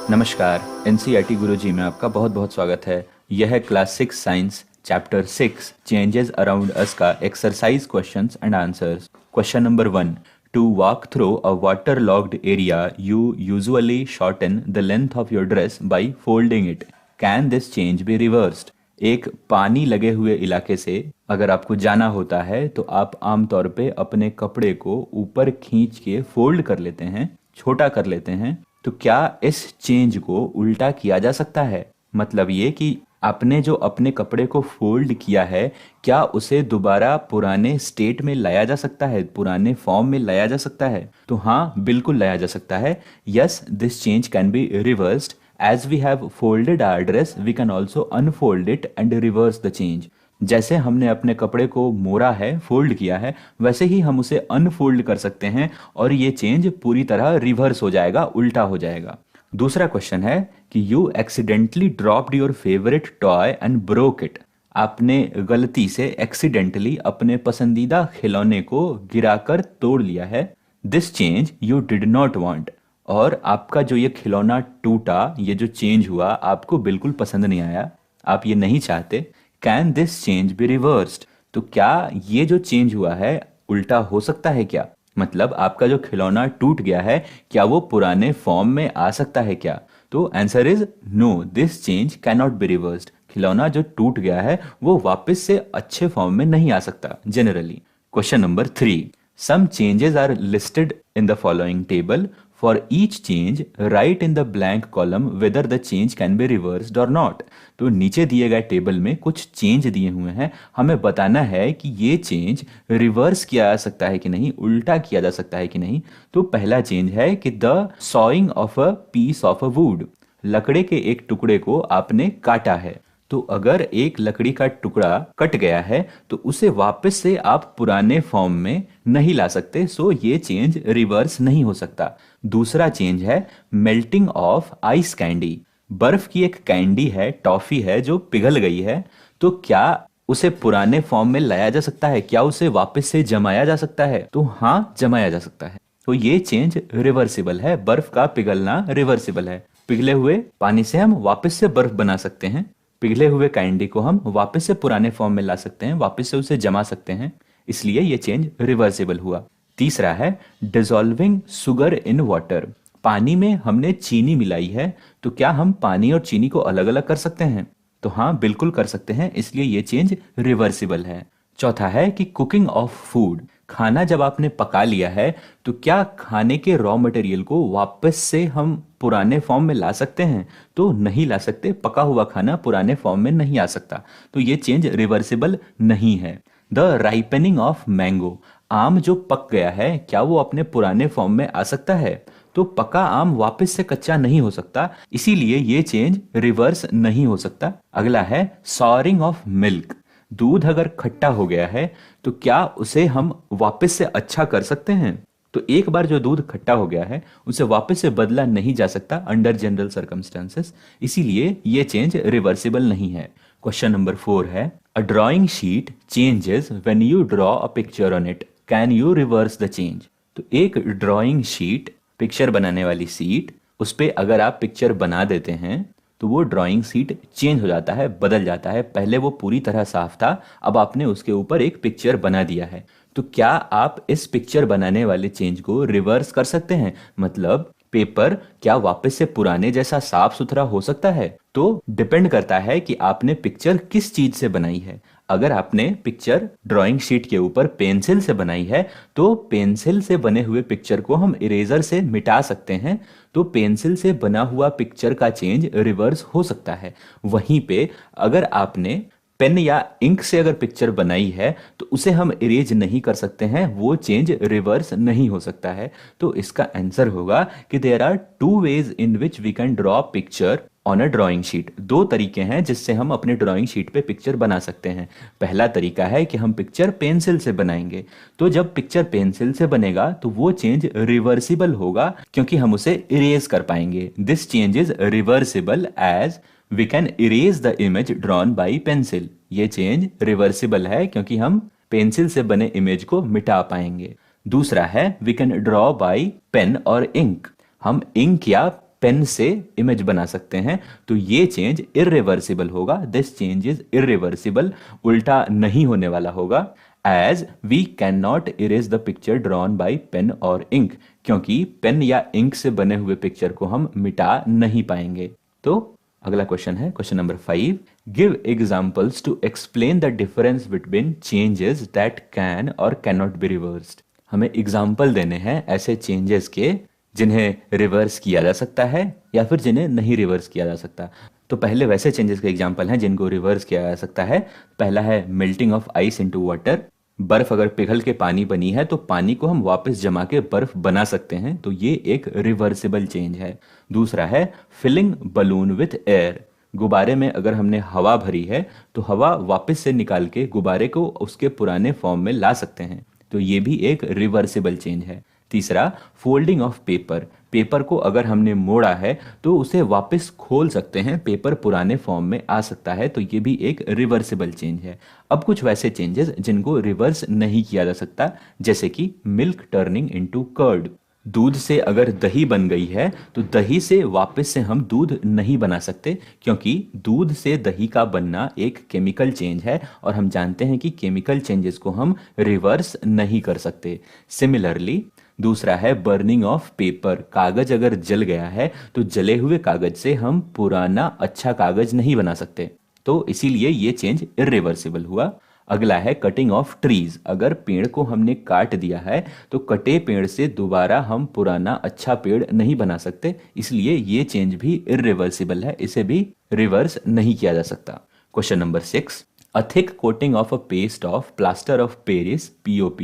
नमस्कार। एनसीईआरटी गुरुजी में आपका बहुत बहुत स्वागत है। यह है class 6 science chapter 6 changes around us का exercise questions and answers. Question number 1, to walk through a water logged area you usually shorten the length of your dress by folding it, can this change be reversed. एक पानी लगे हुए इलाके से अगर आपको जाना होता है तो आप आमतौर पे अपने कपड़े को ऊपर खींच के फोल्ड कर लेते हैं, छोटा कर लेते हैं। तो क्या इस चेंज को उल्टा किया जा सकता है? मतलब ये कि आपने जो अपने कपड़े को फोल्ड किया है, क्या उसे दोबारा पुराने स्टेट में लाया जा सकता है, पुराने फॉर्म में लाया जा सकता है? तो हाँ, बिल्कुल लाया जा सकता है। Yes, this change can be reversed. As we have folded our dress we can also unfold it and reverse the change. जैसे हमने अपने कपड़े को मोड़ा है, फोल्ड किया है, वैसे ही हम उसे अनफोल्ड कर सकते हैं और ये चेंज पूरी तरह रिवर्स हो जाएगा, उल्टा हो जाएगा। दूसरा क्वेश्चन है कि you accidentally dropped your favourite toy and broke it. आपने गलती से एक्सीडेंटली अपने पसंदीदा खिलौने को गिराकर तोड़ लिया है। This change you did not want. और आपका जो ये खिलौना टूटा, ये जो चेंज हुआ, आपको बिल्कुल पसंद नहीं आया, आप ये नहीं चाहते। Can this change be reversed. तो क्या ये जो चेंज हुआ है उल्टा हो सकता है क्या? मतलब आपका जो खिलौना टूट गया है, क्या वो पुराने फॉर्म में आ सकता है क्या? तो answer is no, this change can not be reversed. खिलौना जो टूट गया है वो वापस से अच्छे फॉर्म में नहीं आ सकता generally. Question number 3, some changes are listed in the following table. For each change, write in the blank column whether the change can be reversed or not। तो नीचे दिए गए टेबल में कुछ चेंज दिए हुए हैं, हमें बताना है कि ये चेंज रिवर्स किया जा सकता है कि नहीं, उल्टा किया जा सकता है कि नहीं। तो पहला चेंज है कि the sawing of a piece of a wood. लकड़े के एक टुकड़े को आपने काटा है। तो अगर एक लकड़ी का टुकड़ा कट गया है तो उसे वापस से आप पुराने फॉर्म में नहीं ला सकते, सो ये चेंज रिवर्स नहीं हो सकता। दूसरा चेंज है मेल्टिंग ऑफ आइस कैंडी। बर्फ की एक कैंडी है, टॉफी है जो पिघल गई है, तो क्या उसे पुराने फॉर्म में लाया जा सकता है? क्या उसे वापस से जमाया जा सकता है? तो हाँ, जमाया जा सकता है। तो ये चेंज रिवर्सिबल है। बर्फ का पिघलना रिवर्सिबल है। पिघले हुए पानी से हम वापस से बर्फ बना सकते हैं, पिघले हुए कैंडी को हम वापस से पुराने फॉर्म में ला सकते हैं, वापस से उसे जमा सकते हैं, इसलिए ये चेंज रिवर्सिबल हुआ। तीसरा है डिसॉल्विंग शुगर इन वाटर। पानी में हमने चीनी मिलाई है, तो क्या हम पानी और चीनी को अलग अलग कर सकते हैं? तो हाँ, बिल्कुल कर सकते हैं, इसलिए ये चेंज रिवर्सिबल है। चौथा है कि कुकिंग ऑफ फूड। खाना जब आपने पका लिया है तो क्या खाने के रॉ मटेरियल को वापस से हम पुराने फॉर्म में ला सकते हैं? तो नहीं ला सकते। पका हुआ खाना पुराने फॉर्म में नहीं आ सकता, तो ये चेंज रिवर्सिबल नहीं है। The ripening of mango. आम जो पक गया है, क्या वो अपने पुराने फॉर्म में आ सकता है? तो पका आम वापस से कच्चा नहीं हो सकता, इसीलिए ये चेंज रिवर्स नहीं हो सकता। अगला है सॉरिंग ऑफ मिल्क। दूध अगर खट्टा हो गया है तो क्या उसे हम वापस से अच्छा कर सकते हैं? तो एक बार जो दूध खट्टा हो गया है उसे वापस से बदला नहीं जा सकता अंडर जनरल सर्कमस्टेंसेस, इसीलिए ये चेंज रिवर्सिबल नहीं है। क्वेश्चन नंबर 4 है a drawing sheet changes when you draw a picture on it, can you reverse the change. तो एक ड्राइंग शीट, पिक्चर बनाने वाली सीट, उस पर अगर आप पिक्चर बना देते हैं तो वो ड्राइंग सीट चेंज हो जाता है, बदल जाता है। पहले वो पूरी तरह साफ था, अब आपने उसके ऊपर एक पिक्चर बना दिया है। तो क्या आप इस पिक्चर बनाने वाले चेंज को रिवर्स कर सकते हैं? मतलब पेपर क्या वापस से पुराने जैसा साफ सुथरा हो सकता है? तो डिपेंड करता है कि आपने पिक्चर किस चीज से बनाई है। अगर आपने पिक्चर ड्राइंग शीट के ऊपर पेंसिल से बनाई है तो पेंसिल से बने हुए पिक्चर को हम इरेजर से मिटा सकते हैं, तो पेंसिल से बना हुआ पिक्चर का चेंज रिवर्स हो सकता है। वहीं पे अगर आपने पेन या इंक से अगर पिक्चर बनाई है तो उसे हम इरेज नहीं कर सकते हैं, वो चेंज रिवर्स नहीं हो सकता है। तो इसका आंसर होगा कि there are two ways in which we can draw picture on a drawing sheet. दो तरीके हैं जिससे हम अपने ड्राइंग शीट पे पिक्चर बना सकते हैं। पहला तरीका है कि हम पिक्चर पेंसिल से बनाएंगे, तो जब पिक्चर पेंसिल से बनेगा तो वो चेंज रिवर्सिबल होगा क्योंकि हम उसे इरेज कर पाएंगे। This change is reversible as we can erase the image drawn by pencil. ये चेंज रिवर्सिबल है क्योंकि हम पेंसिल से बने इमेज को मिटा पाएंगे। दूसरा है we can draw by pen और इंक। हम इंक या पेन से इमेज बना सकते हैं, तो ये चेंज इरिवर्सिबल होगा। दिस चेंज इज इरिवर्सिबल, उल्टा नहीं होने वाला होगा। As we can not erase the picture drawn by pen और इंक, क्योंकि पेन या इंक से बने हुए पिक्चर को हम मिटा नहीं पाएंगे। तो अगला क्वेश्चन है question number 5, give examples to explain the difference between changes that can और कैन नॉट बी रिवर्स्ड। हमें एग्जाम्पल देने हैं ऐसे चेंजेस के जिन्हें रिवर्स किया जा सकता है या फिर जिन्हें नहीं रिवर्स किया जा सकता। तो पहले वैसे चेंजेस के एग्जाम्पल हैं जिनको रिवर्स किया जा सकता है। पहला है melting of ice into water. बर्फ अगर पिघल के पानी बनी है तो पानी को हम वापस जमा के बर्फ बना सकते हैं, तो ये एक रिवर्सिबल चेंज है। दूसरा है फिलिंग बलून विथ एयर। गुब्बारे में अगर हमने हवा भरी है तो हवा वापस से निकाल के गुब्बारे को उसके पुराने फॉर्म में ला सकते हैं, तो ये भी एक रिवर्सिबल चेंज है। तीसरा फोल्डिंग ऑफ पेपर। पेपर को अगर हमने मोड़ा है तो उसे वापस खोल सकते हैं, पेपर पुराने फॉर्म में आ सकता है, तो ये भी एक रिवर्सिबल चेंज है। अब कुछ वैसे चेंजेस जिनको रिवर्स नहीं किया जा सकता, जैसे कि मिल्क टर्निंग इनटू कर्ड। दूध से अगर दही बन गई है तो दही से वापस से हम दूध नहीं बना सकते, क्योंकि दूध से दही का बनना एक केमिकल चेंज है और हम जानते हैं कि केमिकल चेंजेस को हम रिवर्स नहीं कर सकते। सिमिलरली दूसरा है बर्निंग ऑफ पेपर। कागज अगर जल गया है तो जले हुए कागज से हम पुराना अच्छा कागज नहीं बना सकते, तो इसीलिए ये चेंज इरिवर्सिबल हुआ। अगला है कटिंग ऑफ ट्रीज। अगर पेड़ को हमने काट दिया है तो कटे पेड़ से दोबारा हम पुराना अच्छा पेड़ नहीं बना सकते, इसलिए ये चेंज भी इरिवर्सिबल है, इसे भी रिवर्स नहीं किया जा सकता। Question number 6, a thick coating of a paste of plaster of Paris (POP)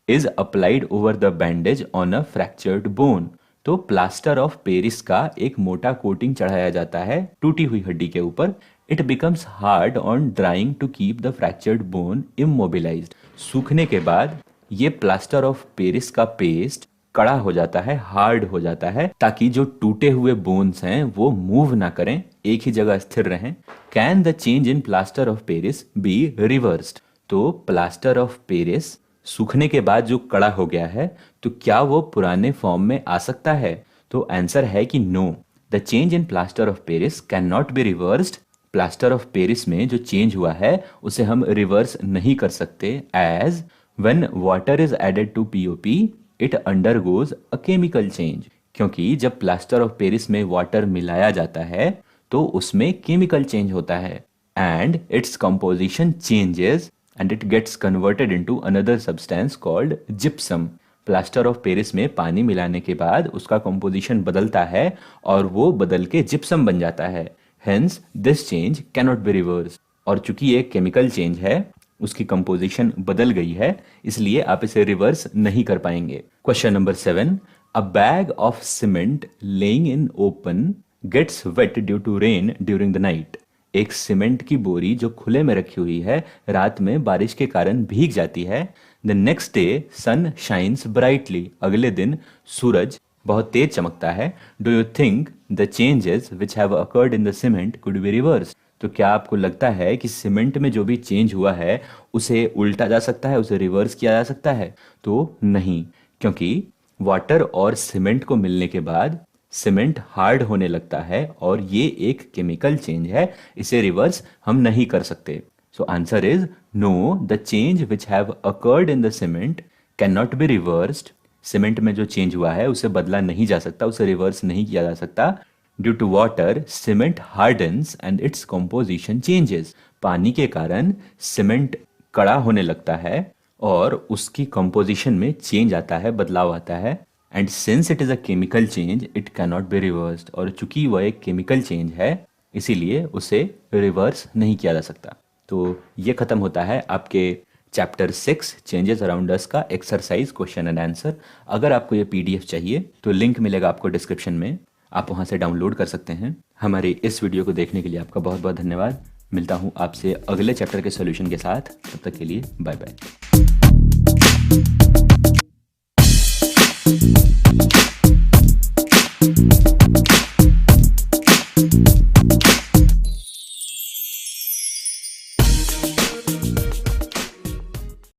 is applied over the bandage on a fractured bone। तो प्लास्टर ऑफ पेरिस का एक मोटा कोटिंग चढ़ाया जाता है टूटी हुई हड्डी के ऊपर। It becomes hard on drawing to keep the fractured bone immobilized. सूखने के बाद ये प्लास्टर ऑफ पेरिस का पेस्ट कड़ा हो जाता है, हार्ड हो जाता है, ताकि जो टूटे हुए बोन्स हैं वो मूव ना करें, एक ही जगह स्थिर रहें। Can the change in plaster of Paris be reversed. तो प्लास्टर ऑफ पेरिस सूखने के बाद जो कड़ा हो गया है, तो क्या वो पुराने फॉर्म में आ सकता है? तो आंसर है कि no, the change in plaster of Paris can not be reversed. Plaster of Paris में जो चेंज हुआ है उसे हम रिवर्स नहीं कर सकते, as when water is added to POP it undergoes a chemical change. क्योंकि जब प्लास्टर ऑफ पेरिस में वाटर मिलाया जाता है तो उसमें केमिकल चेंज होता है, and its composition changes and it gets converted into another substance called gypsum. Plaster of Paris में पानी मिलाने के बाद उसका कंपोजिशन बदलता है और वो बदल के जिप्सम बन जाता है। Hence this change can not be reverse. और चूंकि ये केमिकल चेंज है, उसकी कंपोजिशन बदल गई है, इसलिए आप इसे रिवर्स नहीं कर पाएंगे। Question number 7, a bag of cement laying in open gets wet due to rain during the night. एक सीमेंट की बोरी जो खुले में रखी हुई है, रात में बारिश के कारण भीग जाती है। The next day sun shines brightly. अगले दिन सूरज बहुत तेज चमकता है। Do you think the changes which have occurred in the cement could be reverse. तो क्या आपको लगता है कि सीमेंट में जो भी चेंज हुआ है उसे उल्टा जा सकता है, उसे रिवर्स किया जा सकता है? तो नहीं, क्योंकि वाटर और सीमेंट को मिलने के बाद सीमेंट हार्ड होने लगता है और ये एक केमिकल चेंज है, इसे रिवर्स हम नहीं कर सकते। So answer is no, the change which have occurred in the cement can not be reversed. Cement में जो चेंज हुआ है उसे बदला नहीं जा सकता, उसे रिवर्स नहीं किया जा सकता। Due to water cement hardens and its composition changes. पानी के कारण सीमेंट कड़ा होने लगता है और उसकी कंपोजिशन में चेंज आता है, बदलाव आता है। And since it is a chemical change it can not be reversed. और चूंकि वह एक केमिकल चेंज है इसीलिए उसे रिवर्स नहीं किया जा सकता। तो ये खत्म होता है आपके चैप्टर 6 चेंजेस अराउंड अस का एक्सरसाइज क्वेश्चन एंड आंसर। अगर आपको ये पीडीएफ चाहिए तो लिंक मिलेगा आपको डिस्क्रिप्शन में, आप वहां से डाउनलोड कर सकते हैं। हमारे इस वीडियो को देखने के लिए आपका बहुत बहुत धन्यवाद। मिलता हूं आपसे अगले चैप्टर के सॉल्यूशन के साथ, तब तक के लिए बाय बाय।